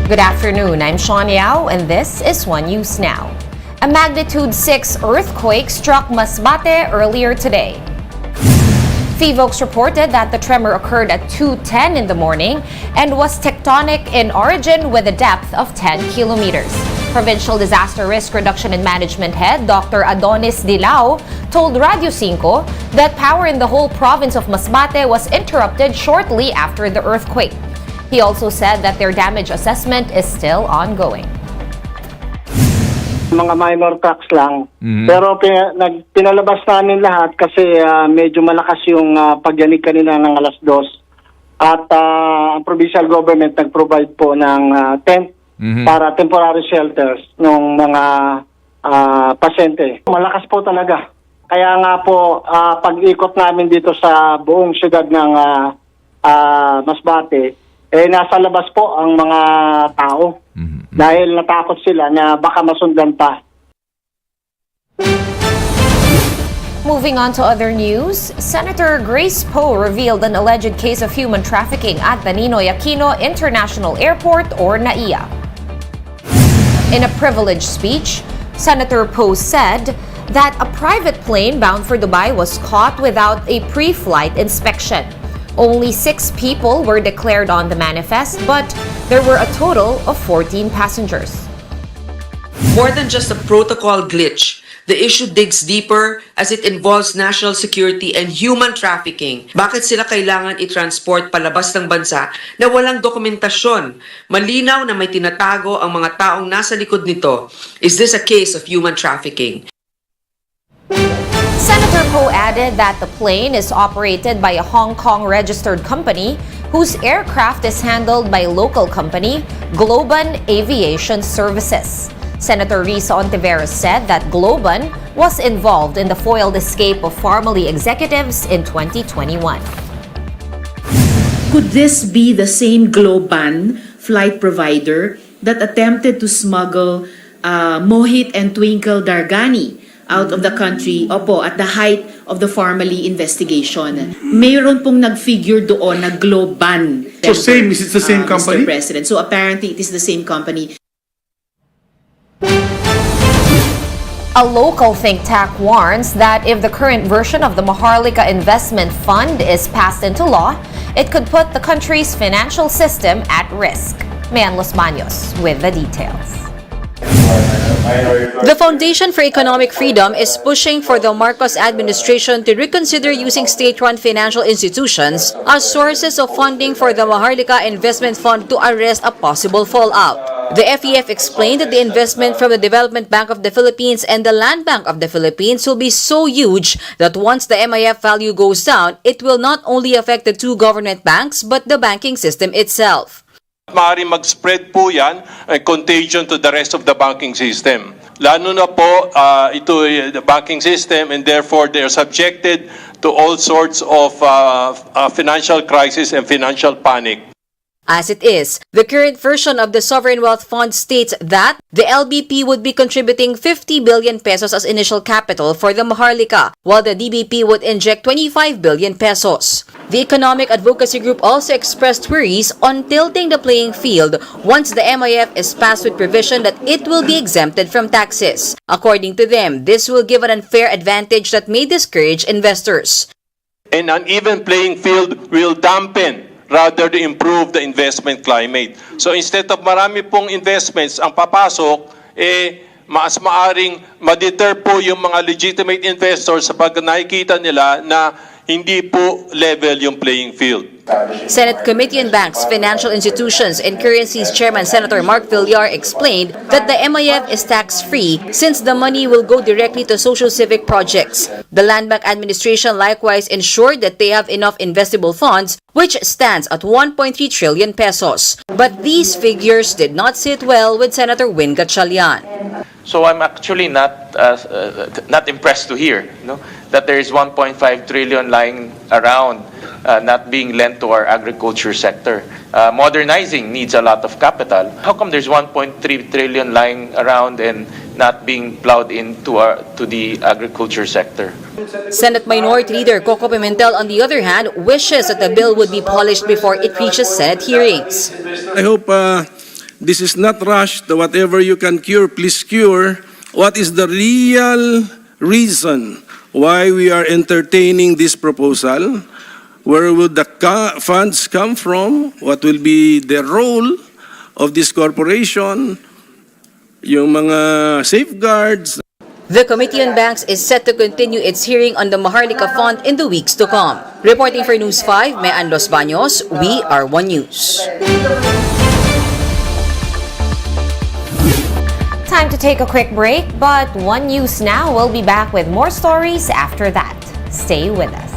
Good afternoon, I'm Sean Yao and this is One News Now. A magnitude 6 earthquake struck Masbate earlier today. PHIVOLCS reported that the tremor occurred at 2:10 in the morning and was tectonic in origin with a depth of 10 kilometers. Provincial Disaster Risk Reduction and Management Head Dr. Adonis Dilao told Radio 5 that power in the whole province of Masbate was interrupted shortly after the earthquake. He also said that their damage assessment is still ongoing. Mga minor cracks lang. Pero pinalabas namin lahat kasi medyo malakas yung pagyanig kanina ng alas 2. At ang provincial government nag-provide po ng tent para temporary shelters ng mga pasyente. Malakas po talaga. Kaya nga po pag-ikot namin dito sa buong syudad ng Masbate, nasa labas po ang mga tao. Dahil natakot sila na baka masundan pa. Moving on to other news, Senator Grace Poe revealed an alleged case of human trafficking at the Ninoy Aquino International Airport or NAIA. In a privileged speech, Senator Poe said that a private plane bound for Dubai was caught without a pre-flight inspection. Only 6 people were declared on the manifest, but there were a total of 14 passengers. More than just a protocol glitch, the issue digs deeper as it involves national security and human trafficking. Bakit sila kailangan i-transport palabas ng bansa na walang dokumentasyon? Malinaw na may tinatago ang mga taong nasa likod nito. Is this a case of human trafficking? Senator Poe added that the plane is operated by a Hong Kong registered company whose aircraft is handled by local company Globan Aviation Services. Senator Risa Ontiveros said that Globan was involved in the foiled escape of Pharmally executives in 2021. Could this be the same Globan flight provider that attempted to smuggle Mohit and Twinkle Dargani out of the country, at the height of the Pharmally investigation? Mayroon pong nag-figure doon na Globan. So same, is it the same company? Mr. President. So apparently it is the same company. A local think tank warns that if the current version of the Maharlika Investment Fund is passed into law, it could put the country's financial system at risk. Mayan Los Baños with the details. The Foundation for Economic Freedom is pushing for the Marcos administration to reconsider using state-run financial institutions as sources of funding for the Maharlika Investment Fund to arrest a possible fallout. The FEF explained that the investment from the Development Bank of the Philippines and the Land Bank of the Philippines will be so huge that once the MIF value goes down, it will not only affect the two government banks but the banking system itself. Maaaring mag-spread po yan ang contagion to the rest of the banking system. Lalo na po ito the banking system and therefore they are subjected to all sorts of financial crisis and financial panic. As it is, the current version of the Sovereign Wealth Fund states that the LBP would be contributing 50 billion pesos as initial capital for the Maharlika, while the DBP would inject 25 billion pesos. The Economic Advocacy Group also expressed worries on tilting the playing field once the MIF is passed with provision that it will be exempted from taxes. According to them, this will give an unfair advantage that may discourage investors. An uneven playing field will dampen rather to improve the investment climate. So instead of marami pong investments ang papasok, mas maaring ma-deter po yung mga legitimate investors sapagkat nakikita nila na hindi po level yung playing field. Senate Committee on Banks, Financial Institutions and Currencies Chairman Senator Mark Villar explained that the MIF is tax-free since the money will go directly to social civic projects. The Land Bank administration likewise ensured that they have enough investable funds, which stands at 1.3 trillion pesos. But these figures did not sit well with Senator Win Gatchalian. So I'm actually not impressed to hear that there is 1.5 trillion lying around not being lent to our agriculture sector. Modernizing needs a lot of capital. How come there's 1.3 trillion lying around and not being plowed into to the agriculture sector? Senate Minority Leader Coco Pimentel, on the other hand, wishes that the bill would be polished before it reaches Senate hearings. I hope this is not rushed. Whatever you can cure, please cure. What is the real reason why we are entertaining this proposal? Where will the funds come from? What will be the role of this corporation? Yung mga safeguards. The Committee on Banks is set to continue its hearing on the Maharlika Fund in the weeks to come. Reporting for News 5, Mean Los Baños, we are One News. Time to take a quick break, but One News Now will be back with more stories after that. Stay with us.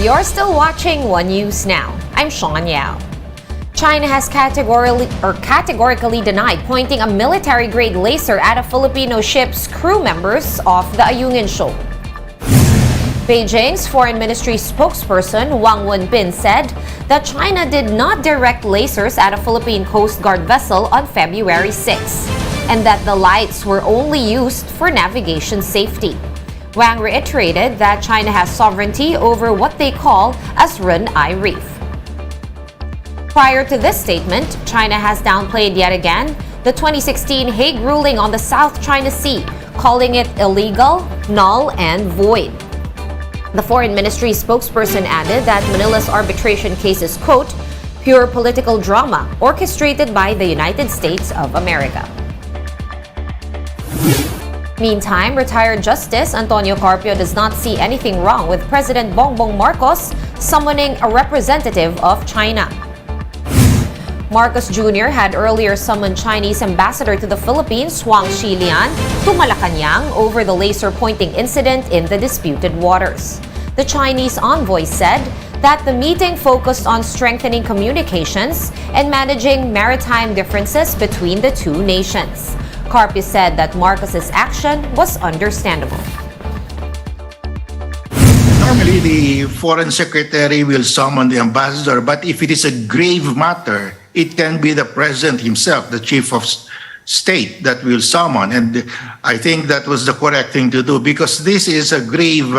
You're still watching One News Now. I'm Sean Yao. China has categorically denied pointing a military-grade laser at a Filipino ship's crew members off the Ayungin Shoal. Beijing's foreign ministry spokesperson Wang Wenbin said that China did not direct lasers at a Philippine Coast Guard vessel on February 6, and that the lights were only used for navigation safety. Wang reiterated that China has sovereignty over what they call Azrun Ai Reef. Prior to this statement, China has downplayed yet again the 2016 Hague ruling on the South China Sea, calling it illegal, null, and void. The foreign ministry spokesperson added that Manila's arbitration case is, quote, pure political drama orchestrated by the United States of America. Meantime, retired Justice Antonio Carpio does not see anything wrong with President Bongbong Marcos summoning a representative of China. Marcos Jr. had earlier summoned Chinese ambassador to the Philippines, Huang Xilian, to Malacanang over the laser-pointing incident in the disputed waters. The Chinese envoy said that the meeting focused on strengthening communications and managing maritime differences between the two nations. Carpio said that Marcos's action was understandable. Normally, the foreign secretary will summon the ambassador, but if it is a grave matter, it can be the president himself, the chief of state, that will summon. And I think that was the correct thing to do, because this is a grave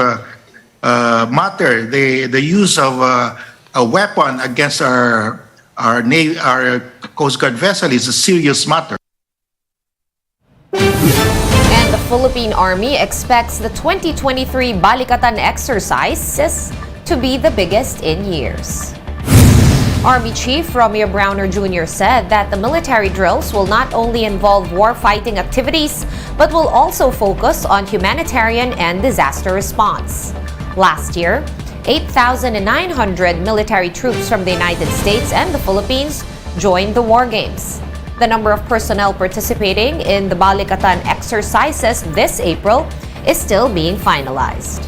matter. The use of a weapon against our Coast Guard vessel is a serious matter. And the Philippine Army expects the 2023 Balikatan exercises to be the biggest in years. Army Chief Romeo Browner Jr. said that the military drills will not only involve war-fighting activities, but will also focus on humanitarian and disaster response. Last year, 8,900 military troops from the United States and the Philippines joined the war games. The number of personnel participating in the Balikatan exercises this April is still being finalized.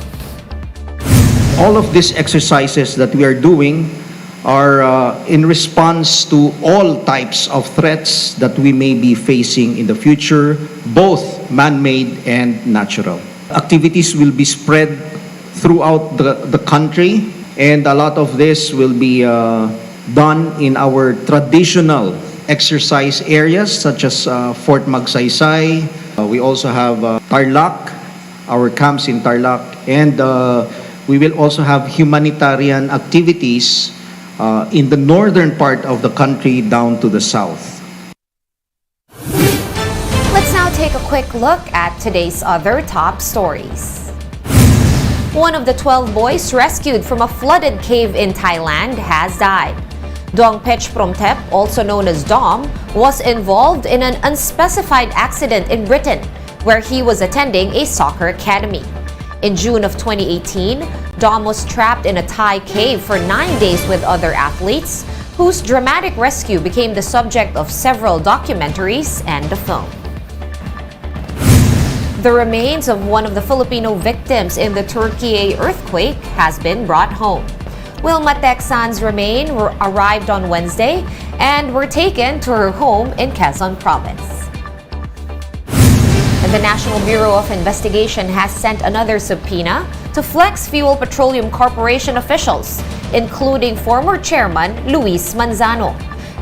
All of these exercises that we are doing are in response to all types of threats that we may be facing in the future, both man-made and natural. Activities will be spread throughout the country, and a lot of this will be done in our traditional exercise areas such as Fort Magsaysay. We also have Tarlac, our camps in Tarlac, and we will also have humanitarian activities in the northern part of the country down to the south. Let's now take a quick look at today's other top stories. One of the 12 boys rescued from a flooded cave in Thailand has died. Dongpech Promtep, also known as Dom, was involved in an unspecified accident in Britain, where he was attending a soccer academy. In June of 2018, Dom was trapped in a Thai cave for 9 days with other athletes, whose dramatic rescue became the subject of several documentaries and a film. The remains of one of the Filipino victims in the Turkey earthquake has been brought home. Wilma Texan's remains arrived on Wednesday and were taken to her home in Quezon Province. The National Bureau of Investigation has sent another subpoena to Flex Fuel Petroleum Corporation officials, including former chairman Luis Manzano.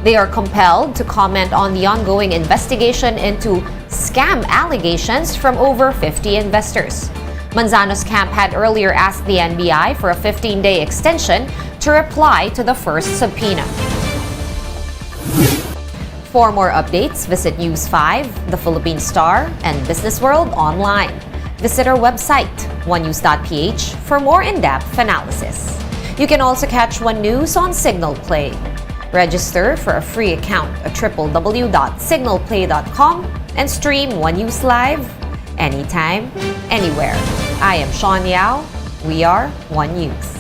They are compelled to comment on the ongoing investigation into scam allegations from over 50 investors. Manzano's camp had earlier asked the NBI for a 15-day extension to reply to the first subpoena. For more updates, visit News 5, The Philippine Star, and Business World online. Visit our website, onenews.ph, for more in-depth analysis. You can also catch One News on Signal Play. Register for a free account at www.signalplay.com and stream One News live anytime, anywhere. I am Sean Yao. We are One News.